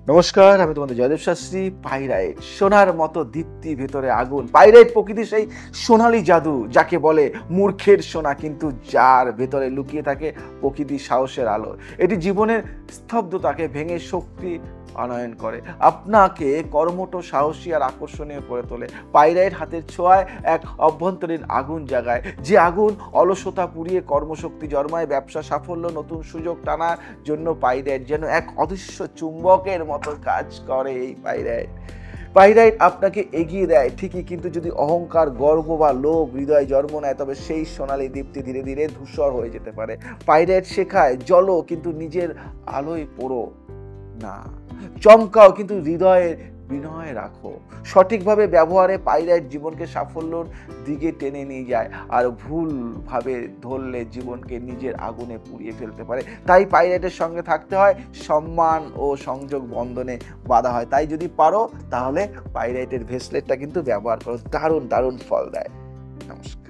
নমস্কার, আমি তোমাদের জয়দেব শাস্ত্রী। পাইরাইট সোনার মতো দীপ্তি, ভেতরে আগুন। পাইরাইট প্রকৃতি সেই সোনালী জাদু যাকে বলে মূর্খের সোনা, কিন্তু যার ভেতরে লুকিয়ে থাকে প্রকৃতির সাহসের আলো। এটি জীবনের স্তব্ধতাকে ভেঙে শক্তি আনয়ন করে, আপনাকে কর্মঠ, সাহসী আর আকর্ষণীয় করে তোলে। পাইরাইট হাতের ছোঁয়ায় এক অভ্যন্তরীণ আগুন জাগায়, যে আগুন অলসতা পুড়িয়ে কর্মশক্তি জন্মায়, ব্যবসা সাফল্য, নতুন সুযোগ টানার জন্য পাইরাইট যেন এক অদৃশ্য চুম্বকের মতো কাজ করে। এই পাইরাইট আপনাকে এগিয়ে দেয় ঠিকই, কিন্তু যদি অহংকার, গর্ব বা লোভ হৃদয় জন্ম নেয়, তবে সেই সোনালী দীপ্তি ধীরে ধীরে ধূসর হয়ে যেতে পারে। পাইরাইট শেখায় জ্বলো কিন্তু নিজের আলোয় পড়ো না, চমকাও কিন্তু হৃদয়ের বিনয় রাখো। সঠিকভাবে ব্যবহারে পাইরাইট জীবনকে সাফল্যর দিকে টেনে নিয়ে যায়, আর ভুলভাবে ধরলে জীবনকে নিজের আগুনে পুড়িয়ে ফেলতে পারে। তাই পাইরাইটের সঙ্গে থাকতে হয়, সম্মান ও সংযোগ বন্ধনে বাধা হয়। তাই যদি পারো তাহলে পাইরাইটের ভেসলেটটা কিন্তু ব্যবহার করো, দারুণ দারুণ ফল দেয়। নমস্কার।